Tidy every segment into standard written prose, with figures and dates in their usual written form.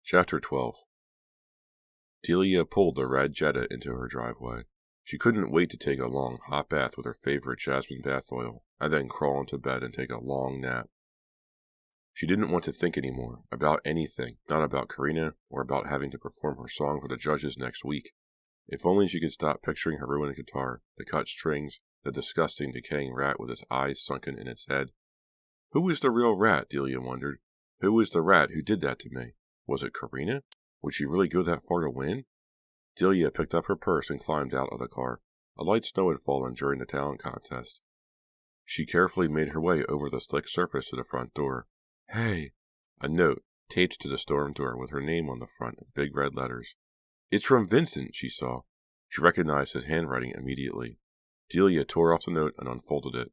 Chapter 12. Delia pulled the red Jetta into her driveway. She couldn't wait to take a long hot bath with her favorite jasmine bath oil, and then crawl into bed and take a long nap. She didn't want to think anymore about anything, not about Karina, or about having to perform her song for the judges next week. If only she could stop picturing her ruined guitar, the cut strings, the disgusting, decaying rat with his eyes sunken in its head. Who was the real rat, Delia wondered. Who was the rat who did that to me? Was it Karina? Would she really go that far to win? Delia picked up her purse and climbed out of the car. A light snow had fallen during the talent contest. She carefully made her way over the slick surface to the front door. Hey! A note, taped to the storm door with her name on the front in big red letters. It's from Vincent, she saw. She recognized his handwriting immediately. Delia tore off the note and unfolded it.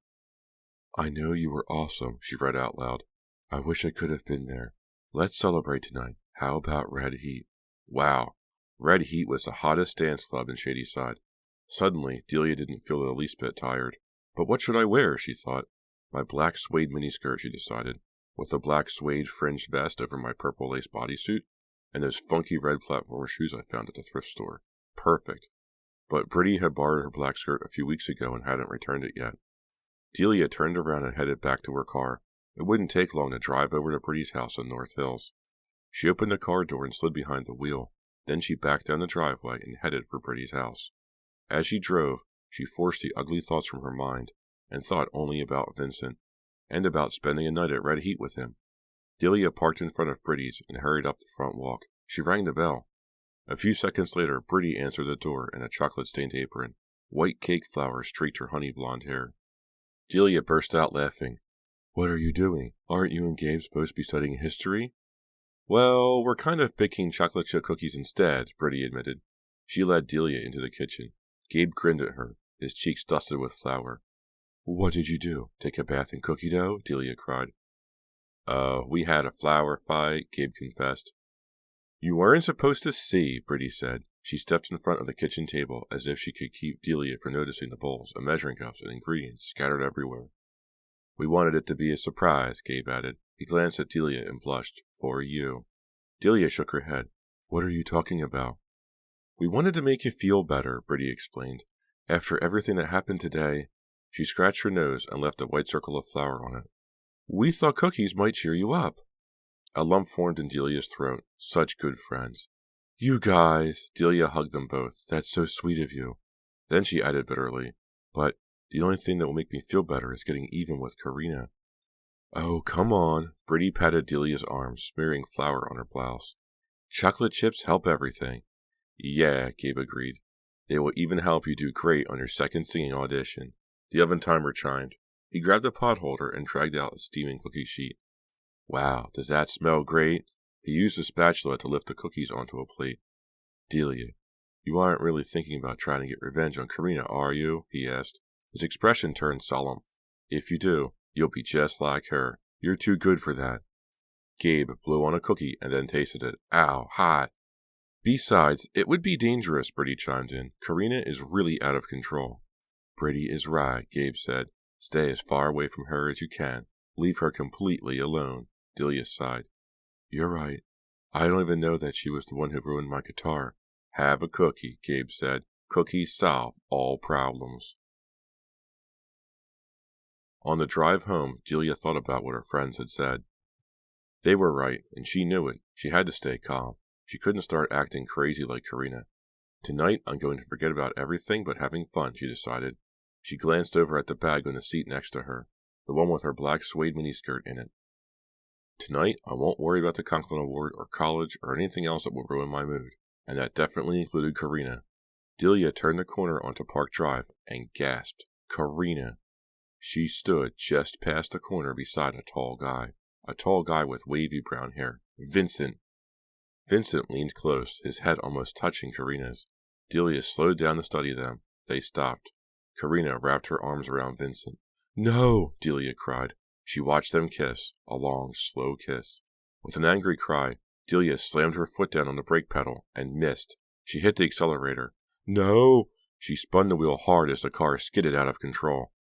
I know you were awesome, she read out loud. I wish I could have been there. Let's celebrate tonight. How about Red Heat? Wow. Red Heat was the hottest dance club in Shadyside. Suddenly, Delia didn't feel the least bit tired. But what should I wear, she thought. My black suede miniskirt, she decided, with a black suede fringed vest over my purple lace bodysuit, and those funky red platform shoes I found at the thrift store. Perfect. But Bridie had borrowed her black skirt a few weeks ago and hadn't returned it yet. Delia turned around and headed back to her car. It wouldn't take long to drive over to Bridie's house in North Hills. She opened the car door and slid behind the wheel. Then she backed down the driveway and headed for Bridie's house. As she drove, she forced the ugly thoughts from her mind, and thought only about Vincent, and about spending a night at Red Heat with him. Delia parked in front of Bridie's and hurried up the front walk. She rang the bell. A few seconds later, Bridie answered the door in a chocolate-stained apron. White cake flowers streaked her honey blonde hair. Delia burst out laughing. What are you doing? Aren't you and Gabe supposed to be studying history? Well, we're kind of baking chocolate chip cookies instead, Bridie admitted. She led Delia into the kitchen. Gabe grinned at her, his cheeks dusted with flour. What did you do? Take a bath in cookie dough? Delia cried. We had a flour fight, Gabe confessed. You weren't supposed to see, Bridie said. She stepped in front of the kitchen table as if she could keep Delia from noticing the bowls and measuring cups and ingredients scattered everywhere. We wanted it to be a surprise, Gabe added. He glanced at Delia and blushed. For you. Delia shook her head. What are you talking about? We wanted to make you feel better, Bridie explained. After everything that happened today, she scratched her nose and left a white circle of flour on it. We thought cookies might cheer you up. A lump formed in Delia's throat. Such good friends. You guys! Delia hugged them both. That's so sweet of you. Then she added bitterly, but the only thing that will make me feel better is getting even with Karina. Oh, come on. Bridie patted Delia's arm, smearing flour on her blouse. Chocolate chips help everything. Yeah, Gabe agreed. They will even help you do great on your second singing audition. The oven timer chimed. He grabbed a pot holder and dragged out a steaming cookie sheet. Wow, does that smell great? He used a spatula to lift the cookies onto a plate. Delia, you aren't really thinking about trying to get revenge on Karina, are you? He asked. His expression turned solemn. If you do, you'll be just like her. You're too good for that. Gabe blew on a cookie and then tasted it. Ow, hot. Besides, it would be dangerous, Bridie chimed in. Karina is really out of control. Bridie is right, Gabe said. Stay as far away from her as you can. Leave her completely alone. Delia sighed. You're right. I don't even know that she was the one who ruined my guitar. Have a cookie, Gabe said. Cookies solve all problems. On the drive home, Delia thought about what her friends had said. They were right, and she knew it. She had to stay calm. She couldn't start acting crazy like Karina. Tonight, I'm going to forget about everything but having fun, she decided. She glanced over at the bag on the seat next to her, the one with her black suede miniskirt in it. Tonight, I won't worry about the Conklin Award or college or anything else that will ruin my mood, and that definitely included Karina. Delia turned the corner onto Park Drive and gasped. Karina! She stood just past the corner beside a tall guy with wavy brown hair. Vincent! Vincent leaned close, his head almost touching Karina's. Delia slowed down to study them. They stopped. Karina wrapped her arms around Vincent. No! Delia cried. She watched them kiss, a long, slow kiss. With an angry cry, Delia slammed her foot down on the brake pedal and missed. She hit the accelerator. No! She spun the wheel hard as the car skidded out of control.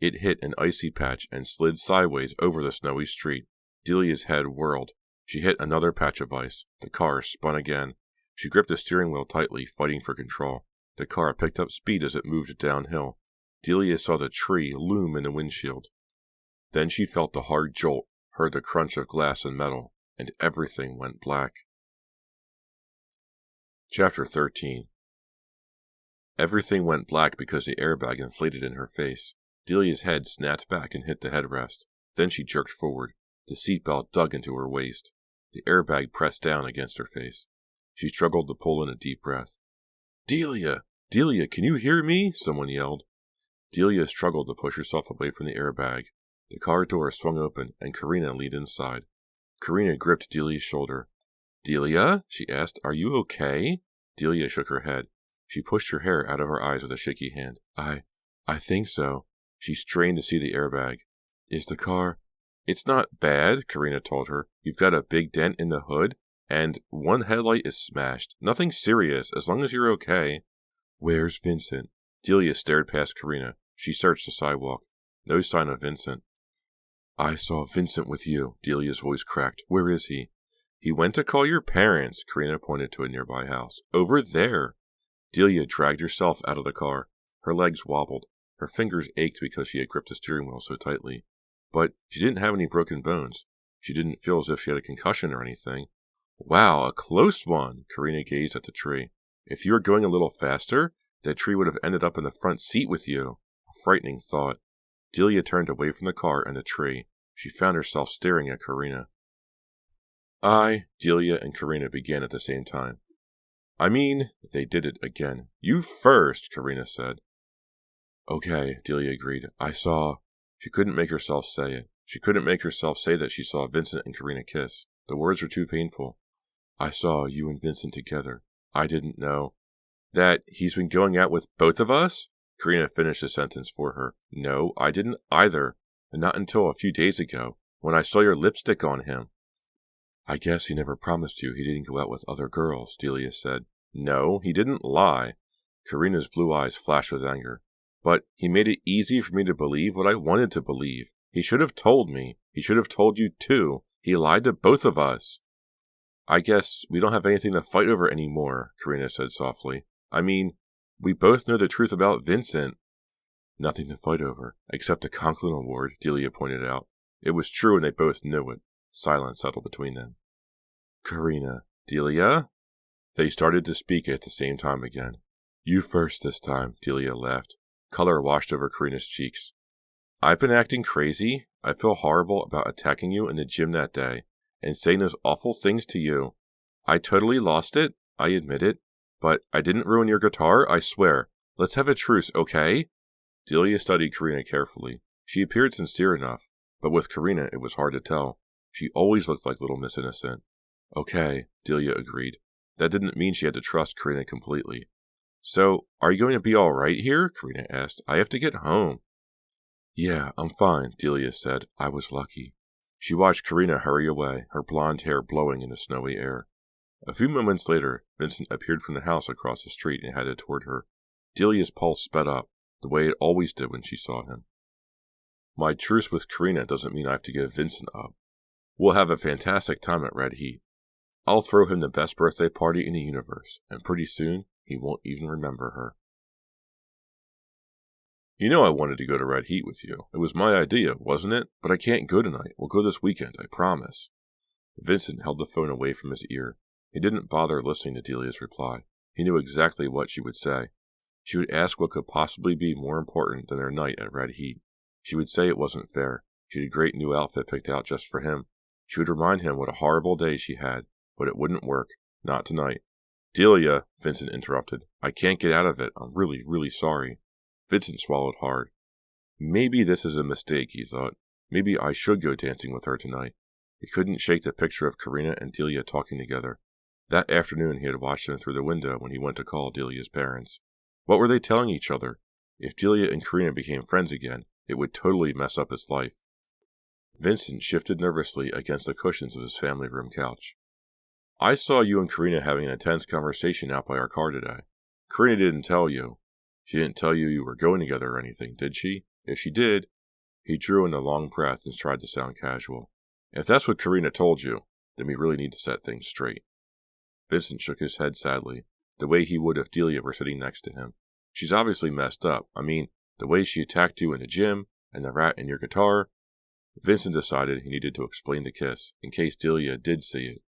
It hit an icy patch and slid sideways over the snowy street. Delia's head whirled. She hit another patch of ice. The car spun again. She gripped the steering wheel tightly, fighting for control. The car picked up speed as it moved downhill. Delia saw the tree loom in the windshield. Then she felt the hard jolt, heard the crunch of glass and metal, and everything went black. Chapter 13. Everything went black because the airbag inflated in her face. Delia's head snapped back and hit the headrest. Then she jerked forward. The seatbelt dug into her waist. The airbag pressed down against her face. She struggled to pull in a deep breath. Delia! Delia, can you hear me? Someone yelled. Delia struggled to push herself away from the airbag. The car door swung open, and Karina leaned inside. Karina gripped Delia's shoulder. Delia? She asked. Are you okay? Delia shook her head. She pushed her hair out of her eyes with a shaky hand. I think so. She strained to see the airbag. Is the car... It's not bad, Karina told her. You've got a big dent in the hood, and one headlight is smashed. Nothing serious, as long as you're okay. Where's Vincent? Delia stared past Karina. She searched the sidewalk. No sign of Vincent. I saw Vincent with you, Delia's voice cracked. Where is he? He went to call your parents, Karina pointed to a nearby house. Over there. Delia dragged herself out of the car. Her legs wobbled. Her fingers ached because she had gripped the steering wheel so tightly. But she didn't have any broken bones. She didn't feel as if she had a concussion or anything. Wow, a close one, Karina gazed at the tree. If you were going a little faster, that tree would have ended up in the front seat with you. A frightening thought. Delia turned away from the car and the tree. She found herself staring at Karina. Delia and Karina began at the same time. They did it again. You first, Karina said. Okay, Delia agreed. I saw... She couldn't make herself say it. She couldn't make herself say that she saw Vincent and Karina kiss. The words were too painful. I saw you and Vincent together. I didn't know. That he's been going out with both of us? Karina finished the sentence for her. No, I didn't either. And not until a few days ago, when I saw your lipstick on him. I guess he never promised you he didn't go out with other girls, Delia said. No, he didn't lie. Karina's blue eyes flashed with anger. But he made it easy for me to believe what I wanted to believe. He should have told me. He should have told you too. He lied to both of us. I guess we don't have anything to fight over anymore, Karina said softly. We both know the truth about Vincent. Nothing to fight over, except the Conklin Award, Delia pointed out. It was true and they both knew it. Silence settled between them. Karina. Delia? They started to speak at the same time again. You first this time, Delia laughed. Color washed over Karina's cheeks. I've been acting crazy. I feel horrible about attacking you in the gym that day and saying those awful things to you. I totally lost it, I admit it, but I didn't ruin your guitar, I swear. Let's have a truce, okay? Delia studied Karina carefully. She appeared sincere enough, but with Karina it was hard to tell. She always looked like Little Miss Innocent. Okay, Delia agreed. That didn't mean she had to trust Karina completely. So, are you going to be all right here? Karina asked. I have to get home. Yeah, I'm fine, Delia said. I was lucky. She watched Karina hurry away, her blonde hair blowing in the snowy air. A few moments later, Vincent appeared from the house across the street and headed toward her. Delia's pulse sped up, the way it always did when she saw him. My truce with Karina doesn't mean I have to give Vincent up. We'll have a fantastic time at Red Heat. I'll throw him the best birthday party in the universe, and pretty soon he won't even remember her. You know I wanted to go to Red Heat with you. It was my idea, wasn't it? But I can't go tonight. We'll go this weekend, I promise. Vincent held the phone away from his ear. He didn't bother listening to Delia's reply. He knew exactly what she would say. She would ask what could possibly be more important than their night at Red Heat. She would say it wasn't fair. She had a great new outfit picked out just for him. She would remind him what a horrible day she had, but it wouldn't work. Not tonight. Delia, Vincent interrupted. I can't get out of it. I'm really, really sorry. Vincent swallowed hard. Maybe this is a mistake, he thought. Maybe I should go dancing with her tonight. He couldn't shake the picture of Karina and Delia talking together. That afternoon he had watched them through the window when he went to call Delia's parents. What were they telling each other? If Delia and Karina became friends again, it would totally mess up his life. Vincent shifted nervously against the cushions of his family room couch. I saw you and Karina having an intense conversation out by our car today. Karina didn't tell you. She didn't tell you you were going together or anything, did she? If she did, he drew in a long breath and tried to sound casual. If that's what Karina told you, then we really need to set things straight. Vincent shook his head sadly, the way he would if Delia were sitting next to him. She's obviously messed up. I mean, the way she attacked you in the gym, and the rat in your guitar. Vincent decided he needed to explain the kiss, in case Delia did see it.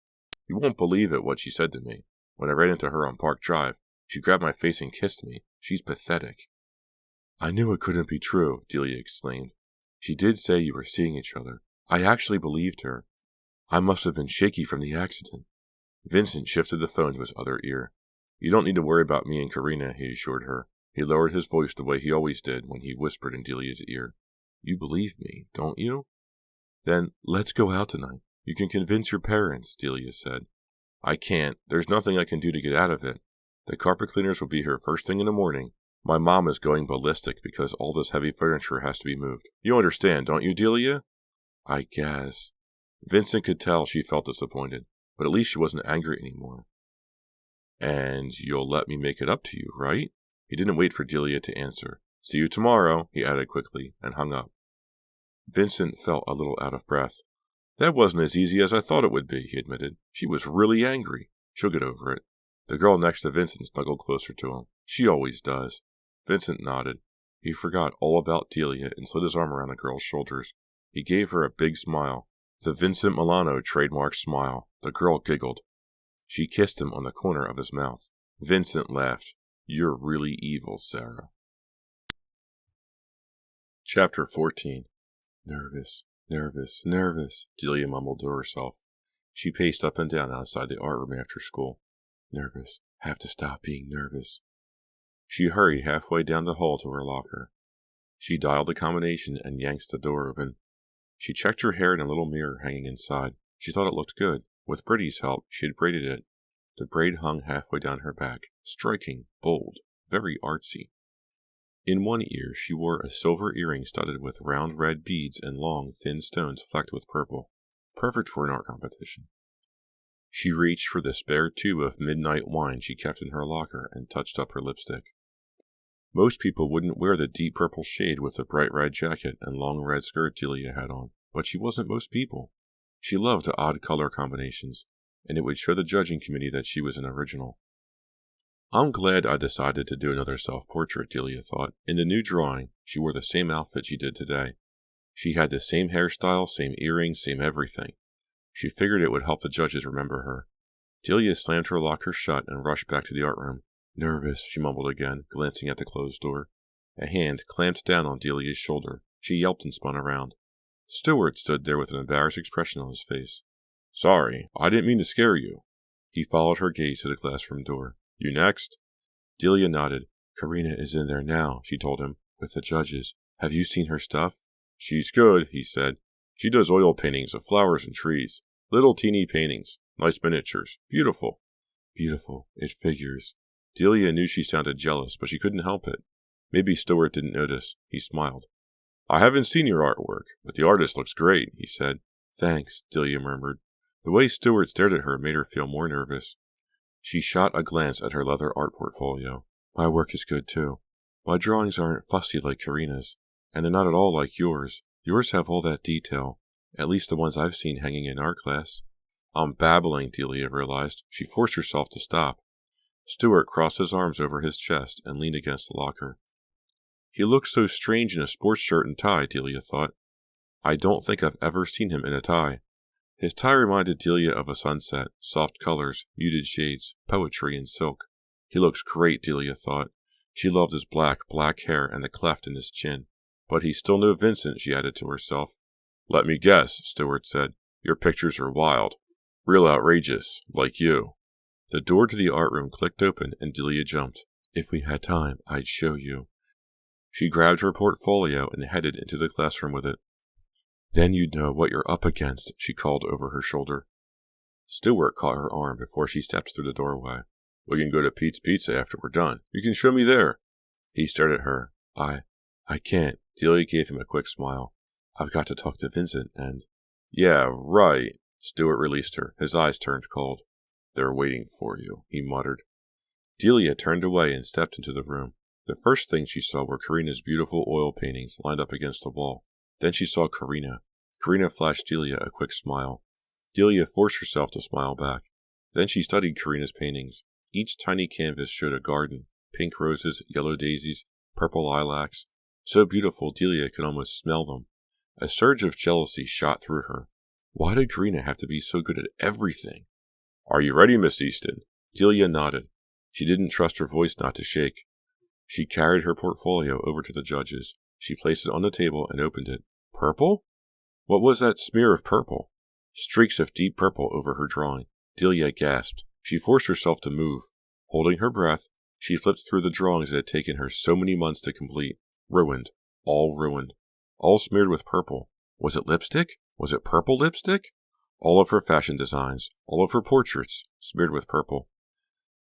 You won't believe it what she said to me. When I ran into her on Park Drive, she grabbed my face and kissed me. She's pathetic. I knew it couldn't be true, Delia exclaimed. She did say you were seeing each other. I actually believed her. I must have been shaky from the accident. Vincent shifted the phone to his other ear. You don't need to worry about me and Karina, he assured her. He lowered his voice the way he always did when he whispered in Delia's ear. You believe me, don't you? Then let's go out tonight. You can convince your parents, Delia said. I can't. There's nothing I can do to get out of it. The carpet cleaners will be here first thing in the morning. My mom is going ballistic because all this heavy furniture has to be moved. You understand, don't you, Delia? I guess. Vincent could tell she felt disappointed, but at least she wasn't angry anymore. And you'll let me make it up to you, right? He didn't wait for Delia to answer. See you tomorrow, he added quickly, and hung up. Vincent felt a little out of breath. That wasn't as easy as I thought it would be, he admitted. She was really angry. She'll get over it. The girl next to Vincent snuggled closer to him. She always does. Vincent nodded. He forgot all about Delia and slid his arm around the girl's shoulders. He gave her a big smile. The Vincent Milano trademark smile. The girl giggled. She kissed him on the corner of his mouth. Vincent laughed. You're really evil, Sarah. Chapter 14. Nervous, Delia mumbled to herself. She paced up and down outside the art room after school. Nervous. Have to stop being nervous. She hurried halfway down the hall to her locker. She dialed the combination and yanked the door open. She checked her hair in a little mirror hanging inside. She thought it looked good. With Britty's help, she had braided it. The braid hung halfway down her back. Striking, bold, very artsy. In one ear, she wore a silver earring studded with round red beads and long, thin stones flecked with purple. Perfect for an art competition. She reached for the spare tube of midnight wine she kept in her locker and touched up her lipstick. Most people wouldn't wear the deep purple shade with the bright red jacket and long red skirt Delia had on, but she wasn't most people. She loved odd color combinations, and it would show the judging committee that she was an original. I'm glad I decided to do another self-portrait, Delia thought. In the new drawing, she wore the same outfit she did today. She had the same hairstyle, same earrings, same everything. She figured it would help the judges remember her. Delia slammed her locker shut and rushed back to the art room. Nervous, she mumbled again, glancing at the closed door. A hand clamped down on Delia's shoulder. She yelped and spun around. Stewart stood there with an embarrassed expression on his face. Sorry, I didn't mean to scare you. He followed her gaze to the classroom door. You next? Delia nodded. Karina is in there now, she told him, with the judges. Have you seen her stuff? She's good, he said. She does oil paintings of flowers and trees. Little teeny paintings. Nice miniatures. Beautiful. Beautiful. It figures. Delia knew she sounded jealous, but she couldn't help it. Maybe Stewart didn't notice. He smiled. I haven't seen your artwork, but the artist looks great, he said. Thanks, Delia murmured. The way Stewart stared at her made her feel more nervous. She shot a glance at her leather art portfolio. My work is good, too. My drawings aren't fussy like Karina's, and they're not at all like yours. Yours have all that detail, at least the ones I've seen hanging in art class. I'm babbling, Delia realized. She forced herself to stop. Stewart crossed his arms over his chest and leaned against the locker. He looked so strange in a sports shirt and tie, Delia thought. I don't think I've ever seen him in a tie. His tie reminded Delia of a sunset, soft colors, muted shades, poetry, and silk. He looks great, Delia thought. She loved his black hair and the cleft in his chin. But he's still no Vincent, she added to herself. Let me guess, Stewart said. Your pictures are wild. Real outrageous, like you. The door to the art room clicked open and Delia jumped. If we had time, I'd show you. She grabbed her portfolio and headed into the classroom with it. Then you'd know what you're up against, she called over her shoulder. Stewart caught her arm before she stepped through the doorway. We can go to Pete's Pizza after we're done. You can show me there. He stared at her. I can't. Delia gave him a quick smile. I've got to talk to Vincent and... Yeah, right. Stewart released her. His eyes turned cold. They're waiting for you, he muttered. Delia turned away and stepped into the room. The first thing she saw were Karina's beautiful oil paintings lined up against the wall. Then she saw Karina. Karina flashed Delia a quick smile. Delia forced herself to smile back. Then she studied Karina's paintings. Each tiny canvas showed a garden, pink roses, yellow daisies, purple lilacs. So beautiful Delia could almost smell them. A surge of jealousy shot through her. Why did Karina have to be so good at everything? "Are you ready, Miss Easton?" Delia nodded. She didn't trust her voice not to shake. She carried her portfolio over to the judges. She placed it on the table and opened it. Purple? What was that smear of purple? Streaks of deep purple over her drawing. Delia gasped. She forced herself to move. Holding her breath, she flipped through the drawings that had taken her so many months to complete. Ruined. All ruined. All smeared with purple. Was it lipstick? Was it purple lipstick? All of her fashion designs, all of her portraits, smeared with purple.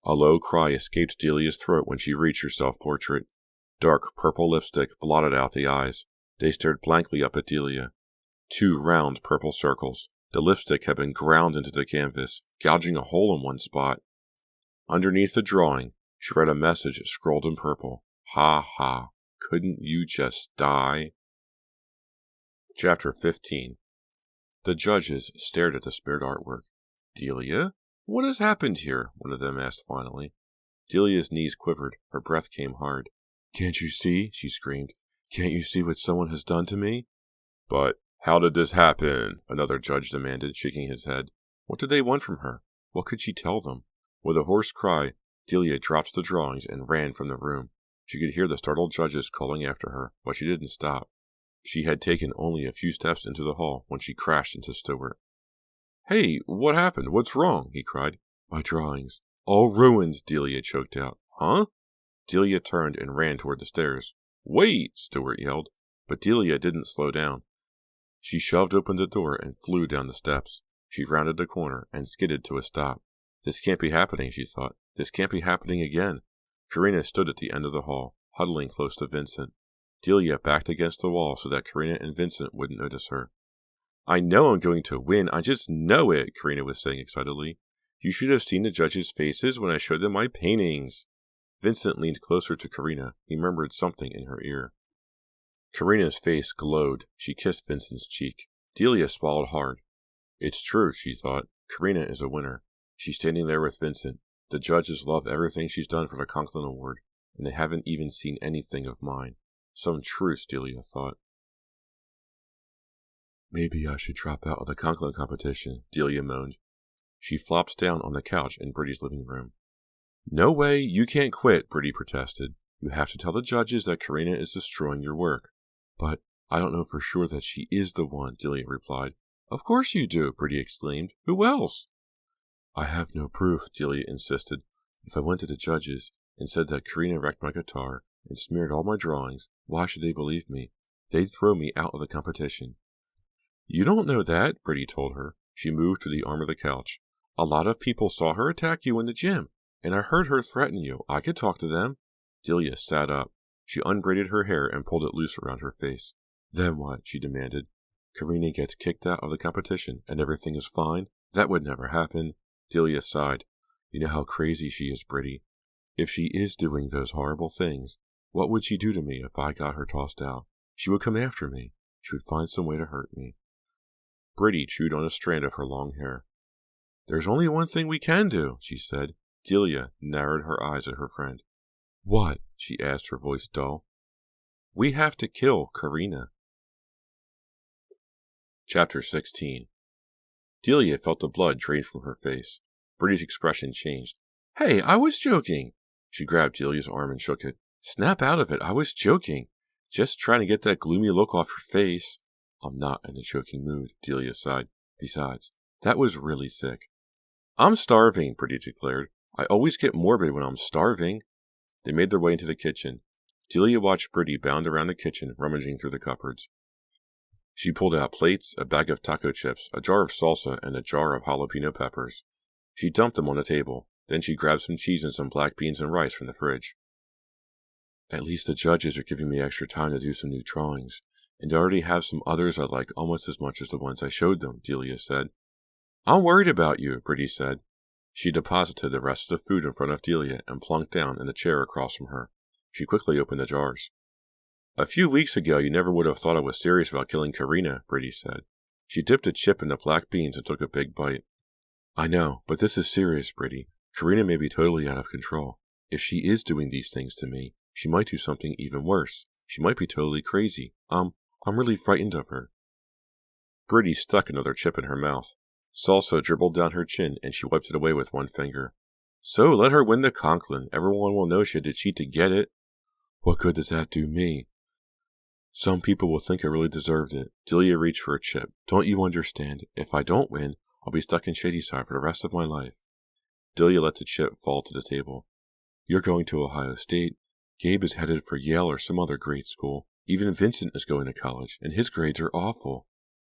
A low cry escaped Delia's throat when she reached her self-portrait. Dark purple lipstick blotted out the eyes. They stared blankly up at Delia. 2 round purple circles. The lipstick had been ground into the canvas, gouging a hole in one spot. Underneath the drawing, she read a message scrawled in purple. Ha ha, couldn't you just die? Chapter 15. The judges stared at the smeared artwork. "Delia? What has happened here?" one of them asked finally. Delia's knees quivered. Her breath came hard. "Can't you see?" she screamed. "Can't you see what someone has done to me?" "But how did this happen?" another judge demanded, shaking his head. What did they want from her? What could she tell them? With a hoarse cry, Delia dropped the drawings and ran from the room. She could hear the startled judges calling after her, but she didn't stop. She had taken only a few steps into the hall when she crashed into Stewart. "Hey, what happened? What's wrong?" he cried. "My drawings. All ruined," Delia choked out. "Huh?" Delia turned and ran toward the stairs. "Wait!" Stewart yelled. But Delia didn't slow down. She shoved open the door and flew down the steps. She rounded the corner and skidded to a stop. This can't be happening, she thought. This can't be happening again. Karina stood at the end of the hall, huddling close to Vincent. Delia backed against the wall so that Karina and Vincent wouldn't notice her. "I know I'm going to win. I just know it," Karina was saying excitedly. "You should have seen the judges' faces when I showed them my paintings." Vincent leaned closer to Karina. He murmured something in her ear. Karina's face glowed. She kissed Vincent's cheek. Delia swallowed hard. It's true, she thought. Karina is a winner. She's standing there with Vincent. The judges love everything she's done for the Conklin Award, and they haven't even seen anything of mine. Some truce, Delia thought. "Maybe I should drop out of the Conklin competition," Delia moaned. She flopped down on the couch in Britty's living room. "No way, you can't quit," Britty protested. "You have to tell the judges that Karina is destroying your work." "But I don't know for sure that she is the one," Delia replied. "Of course you do," Britty exclaimed. "Who else?" "I have no proof," Delia insisted. "If I went to the judges and said that Karina wrecked my guitar and smeared all my drawings, why should they believe me? They'd throw me out of the competition." "You don't know that," Britty told her. She moved to the arm of the couch. "A lot of people saw her attack you in the gym, and I heard her threaten you. I could talk to them." Delia sat up. She unbraided her hair and pulled it loose around her face. "Then what?" she demanded. "Karina gets kicked out of the competition and everything is fine? That would never happen." Delia sighed. "You know how crazy she is, Britty. If she is doing those horrible things, what would she do to me if I got her tossed out? She would come after me. She would find some way to hurt me." Britty chewed on a strand of her long hair. "There's only one thing we can do," she said. Delia narrowed her eyes at her friend. "What?" she asked, her voice dull. "We have to kill Karina." Chapter 16. Delia felt the blood drain from her face. Britty's expression changed. "Hey, I was joking." She grabbed Delia's arm and shook it. "Snap out of it. I was joking. Just trying to get that gloomy look off your face." "I'm not in a joking mood," Delia sighed. "Besides, that was really sick." "I'm starving," Britty declared. "I always get morbid when I'm starving." They made their way into the kitchen. Delia watched Britty bound around the kitchen, rummaging through the cupboards. She pulled out plates, a bag of taco chips, a jar of salsa, and a jar of jalapeno peppers. She dumped them on the table. Then she grabbed some cheese and some black beans and rice from the fridge. "At least the judges are giving me extra time to do some new drawings, and I already have some others I like almost as much as the ones I showed them," Delia said. "I'm worried about you," Britty said. She deposited the rest of the food in front of Delia and plunked down in the chair across from her. She quickly opened the jars. "A few weeks ago, you never would have thought I was serious about killing Karina," Britty said. She dipped a chip in the black beans and took a big bite. I know, but this is serious, Brittany. Karina may be totally out of control. If she is doing these things to me, she might do something even worse. She might be totally crazy. I'm really frightened of her. Brittany stuck another chip in her mouth. Salsa dribbled down her chin, and she wiped it away with one finger. So let her win the Conklin. Everyone will know she had to cheat to get it. What good does that do me? Some people will think I really deserved it. Delia reached for a chip. Don't you understand? If I don't win, I'll be stuck in Shadyside for the rest of my life. Delia let the chip fall to the table. You're going to Ohio State. Gabe is headed for Yale or some other great school. Even Vincent is going to college, and his grades are awful.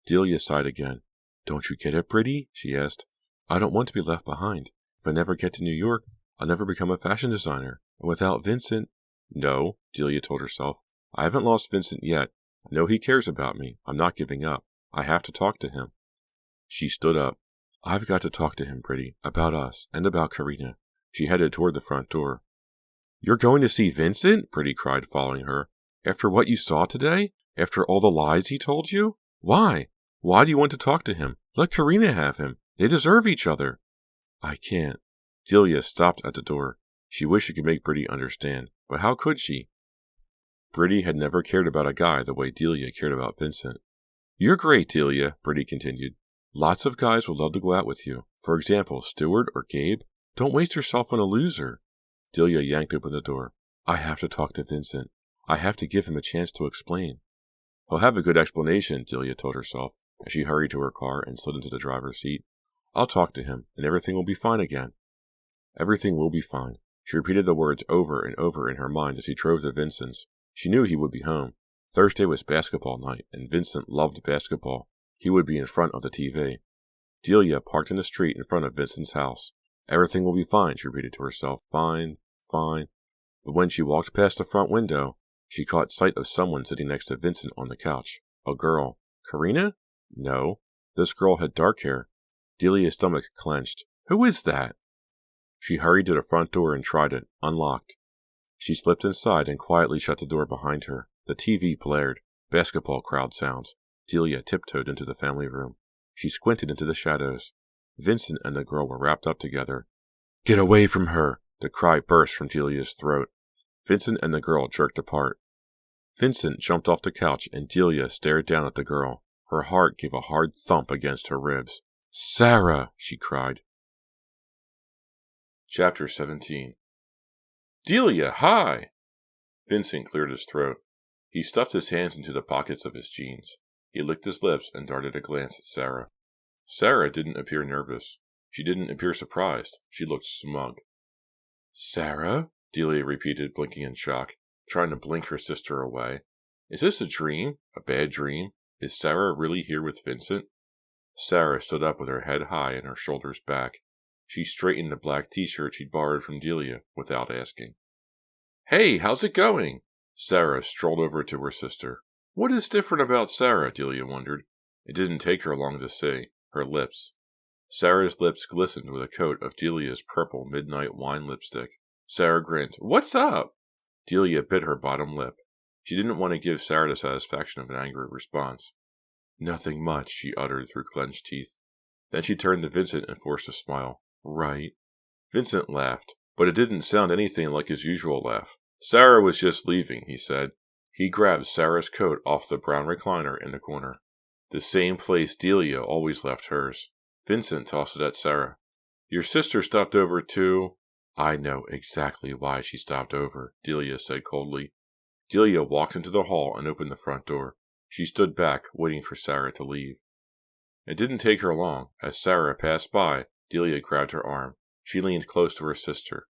Delia sighed again. Don't you get it, Brittany? She asked. I don't want to be left behind. If I never get to New York, I'll never become a fashion designer. And without Vincent... No, Delia told herself. I haven't lost Vincent yet. I know he cares about me. I'm not giving up. I have to talk to him. She stood up. I've got to talk to him, Brittany, about us, and about Karina. She headed toward the front door. You're going to see Vincent? Brittany cried, following her. After what you saw today? After all the lies he told you? Why? Why do you want to talk to him? Let Karina have him. They deserve each other. I can't. Delia stopped at the door. She wished she could make Brittany understand, but how could she? Brittany had never cared about a guy the way Delia cared about Vincent. You're great, Delia, Brittany continued. Lots of guys would love to go out with you. For example, Stewart or Gabe. Don't waste yourself on a loser. Delia yanked open the door. I have to talk to Vincent. I have to give him a chance to explain. He'll have a good explanation, Delia told herself, as she hurried to her car and slid into the driver's seat. I'll talk to him, and everything will be fine again. Everything will be fine. She repeated the words over and over in her mind as she drove to Vincent's. She knew he would be home. Thursday was basketball night, and Vincent loved basketball. He would be in front of the TV. Delia parked in the street in front of Vincent's house. Everything will be fine, she repeated to herself. Fine, fine. But when she walked past the front window, she caught sight of someone sitting next to Vincent on the couch. A girl. Karina? No. This girl had dark hair. Delia's stomach clenched. Who is that? She hurried to the front door and tried it, unlocked. She slipped inside and quietly shut the door behind her. The TV blared. Basketball crowd sounds. Delia tiptoed into the family room. She squinted into the shadows. Vincent and the girl were wrapped up together. Get away from her! The cry burst from Delia's throat. Vincent and the girl jerked apart. Vincent jumped off the couch and Delia stared down at the girl. Her heart gave a hard thump against her ribs. Sarah! She cried. Chapter 17. Delia, hi! Vincent cleared his throat. He stuffed his hands into the pockets of his jeans. He licked his lips and darted a glance at Sarah. Sarah didn't appear nervous. She didn't appear surprised. She looked smug. Sarah? Delia repeated, blinking in shock, trying to blink her sister away. Is this a dream? A bad dream? Is Sarah really here with Vincent? Sarah stood up with her head high and her shoulders back. She straightened the black t-shirt she'd borrowed from Delia without asking. Hey, how's it going? Sarah strolled over to her sister. What is different about Sarah? Delia wondered. It didn't take her long to see. Her lips. Sarah's lips glistened with a coat of Delia's purple midnight wine lipstick. Sarah grinned. What's up? Delia bit her bottom lip. She didn't want to give Sarah the satisfaction of an angry response. Nothing much, she uttered through clenched teeth. Then she turned to Vincent and forced a smile. Right. Vincent laughed, but it didn't sound anything like his usual laugh. Sarah was just leaving, he said. He grabbed Sarah's coat off the brown recliner in the corner. The same place Delia always left hers. Vincent tossed it at Sarah. Your sister stopped over to... I know exactly why she stopped over, Delia said coldly. Delia walked into the hall and opened the front door. She stood back, waiting for Sarah to leave. It didn't take her long. As Sarah passed by, Delia grabbed her arm. She leaned close to her sister.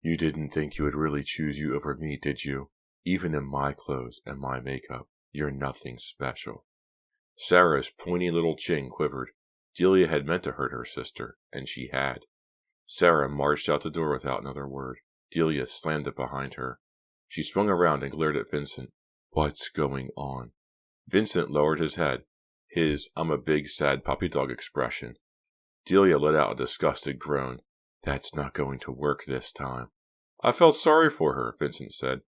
You didn't think you would really choose you over me, did you? Even in my clothes and my makeup, you're nothing special. Sarah's pointy little chin quivered. Delia had meant to hurt her sister, and she had. Sarah marched out the door without another word. Delia slammed it behind her. She swung around and glared at Vincent. What's going on? Vincent lowered his head. I'm a big sad puppy dog expression. Delia let out a disgusted groan. That's not going to work this time. I felt sorry for her, Vincent said.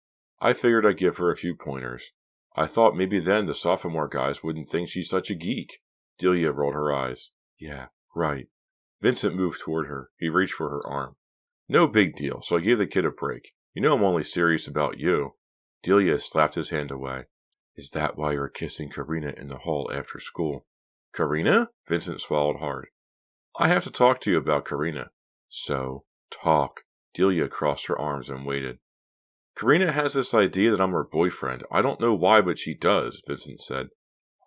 I figured I'd give her a few pointers. I thought maybe then the sophomore guys wouldn't think she's such a geek. Delia rolled her eyes. Yeah, right. Vincent moved toward her. He reached for her arm. No big deal, so I gave the kid a break. You know I'm only serious about you. Delia slapped his hand away. Is that why you're kissing Karina in the hall after school? Karina? Vincent swallowed hard. I have to talk to you about Karina. So, talk. Delia crossed her arms and waited. Karina has this idea that I'm her boyfriend. I don't know why, but she does, Vincent said.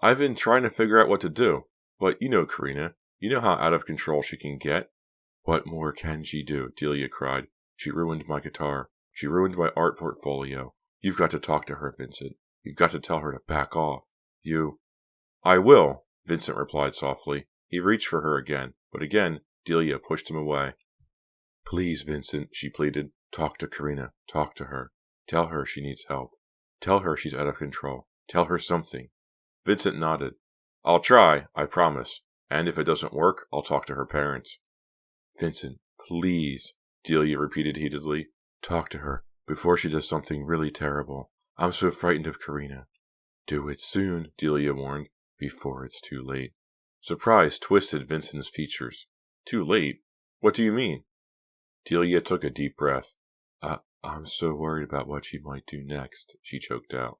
I've been trying to figure out what to do. But you know Karina. You know how out of control she can get. What more can she do? Delia cried. She ruined my guitar. She ruined my art portfolio. You've got to talk to her, Vincent. You've got to tell her to back off. I will, Vincent replied softly. He reached for her again, but again Delia pushed him away. Please, Vincent, she pleaded. Talk to Karina. Talk to her. Tell her she needs help. Tell her she's out of control. Tell her something. Vincent nodded. I'll try, I promise. And if it doesn't work, I'll talk to her parents. Vincent, please, Delia repeated heatedly. Talk to her before she does something really terrible. I'm so frightened of Karina. Do it soon, Delia warned, before it's too late. Surprise twisted Vincent's features. Too late? What do you mean? Delia took a deep breath. I'm so worried about what she might do next, she choked out.